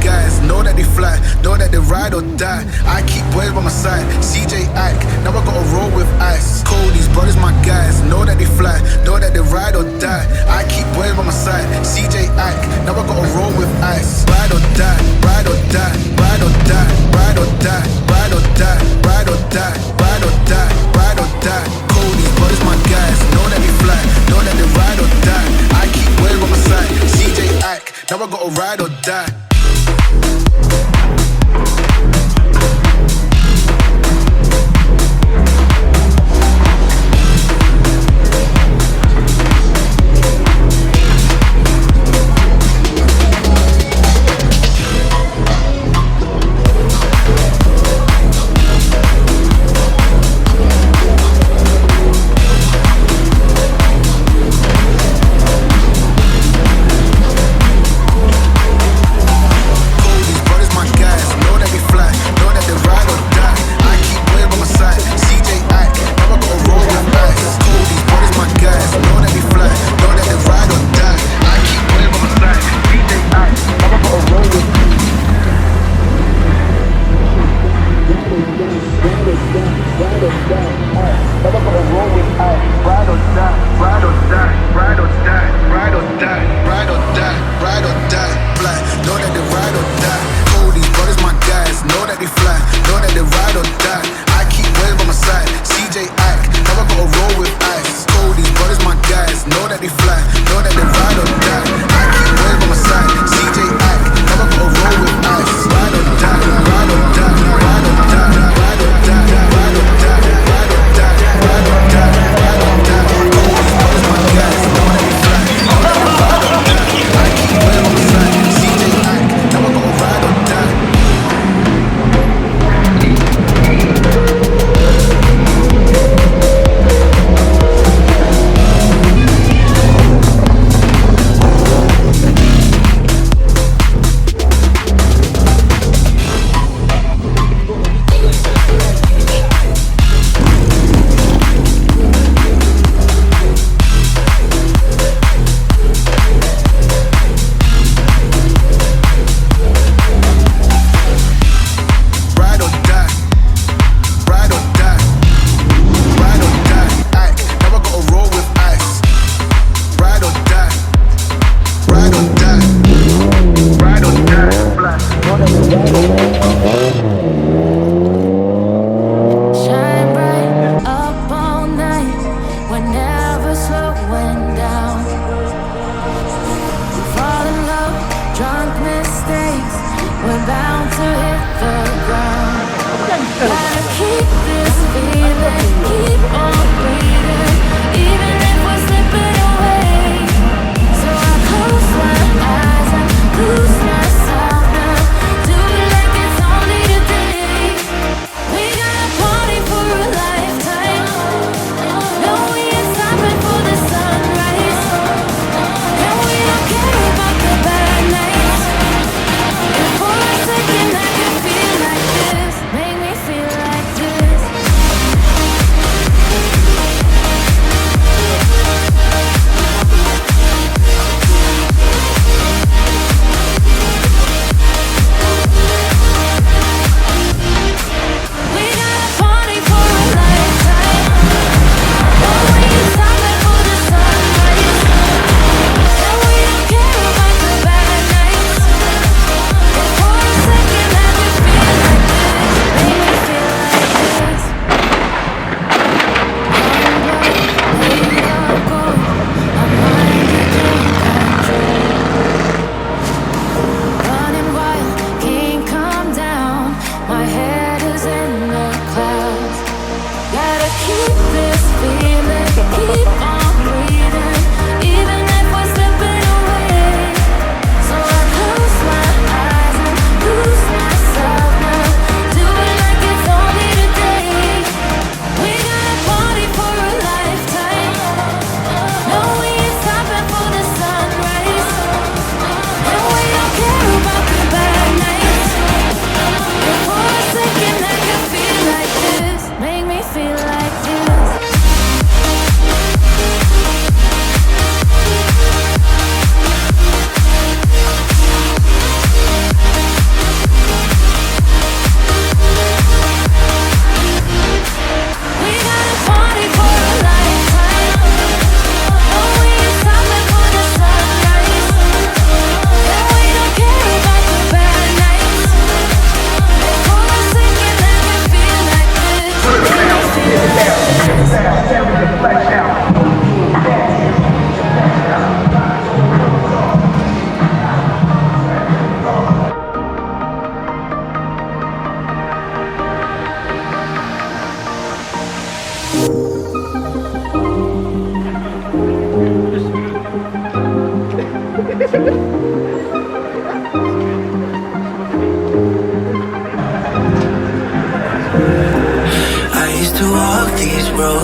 guys, know that they fly, know that they ride or die. I keep boys by my side, CJ Ike, now I gotta roll with ice. Cody's brothers, my guys, know that they fly, know that they ride or die. I keep boys by my side, CJ Ike, now I gotta roll with ice. Ride or die, ride or die, ride or die, ride or die, ride or die, ride or die, ride or die, ride or die. Cody's brothers, my guys, know that they fly, know that they ride or die. I keep boys by my side, CJ Ike, now I gotta ride or die.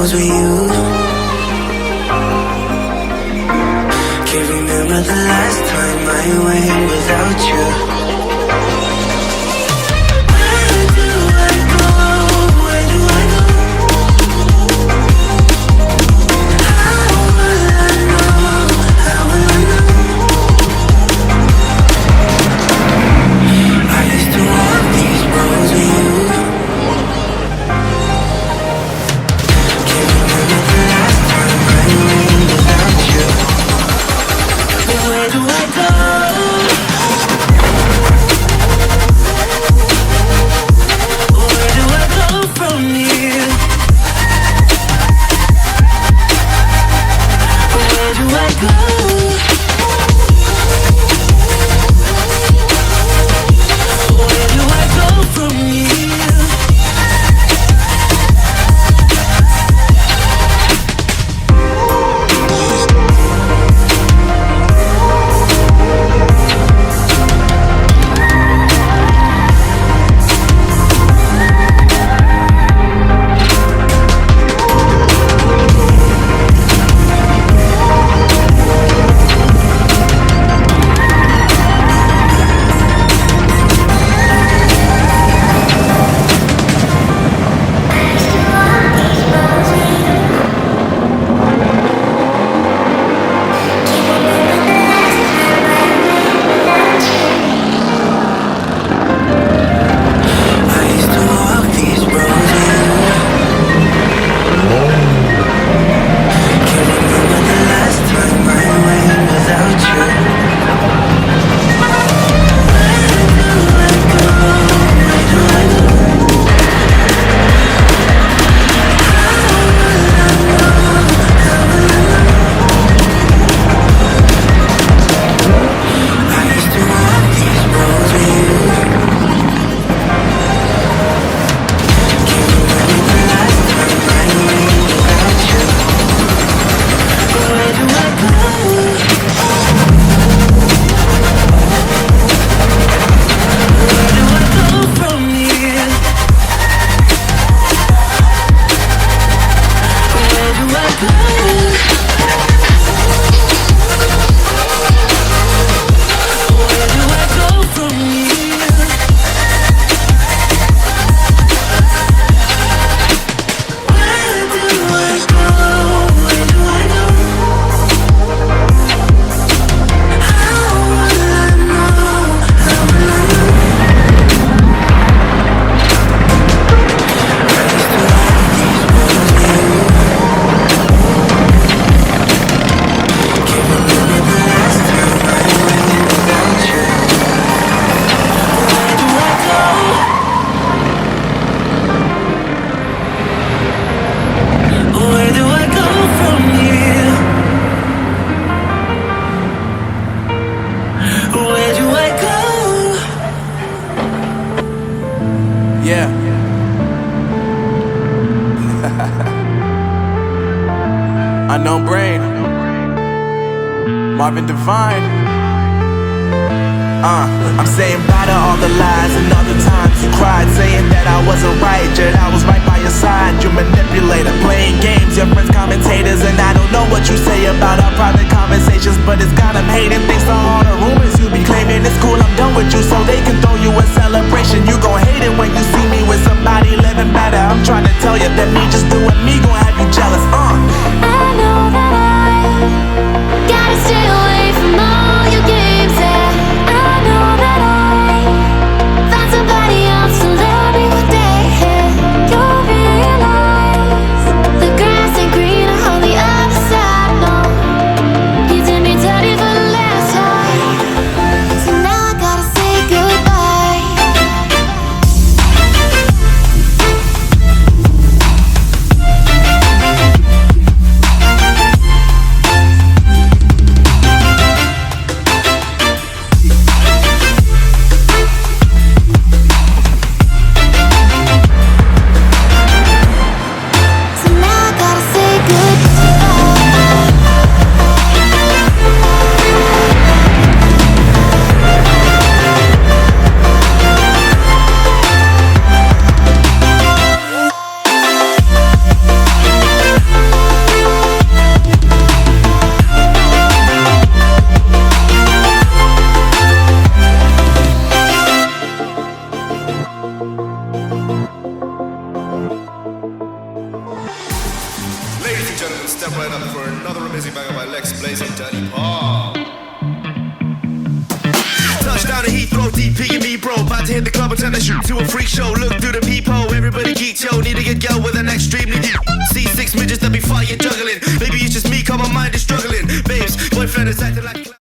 roads with you. Can't remember the last time I went without you. Where do I go? Where do I go? How will I know? How will I know? I used to walk these roads with you. Can't remember the last time I went without you. Where do I go? Where do I go from here? Where do I go? Where do I go from here? Unknown Brain, Marvin Devine. I'm saying bye to all the lies and all the times you cried, saying that I wasn't right, yet I was right by your side. You manipulator, playing games, your friends commentators, and I don't know what you say about our private conversations, but it's got them hating. Thanks to all the rumors you be claiming, it's cool, I'm done with you, so they can throw you a celebration. You gon' hate it when you see me with somebody living better. I'm trying to tell you that me just doing me gon' have you jealous. I know that I gotta stay away from all your games, yeah. I know that I found somebody else to love me one day, yeah. You'll realize the grass ain't greener on the other side, no. You did me dirty for the last time, so now I gotta say goodbye. let's step right up for another amazing banger by Lex Blaze and Daddy Paul. Touchdown to Heathrow, DP and me, bro. About to hit the club and turn the shoot to a freak show. Look through the peephole, everybody geek, yo. Need to get girl with an extremely deep. See 6 midgets that be fighting, juggling. Maybe it's just me, cause my mind is struggling. Babes, boyfriend is acting like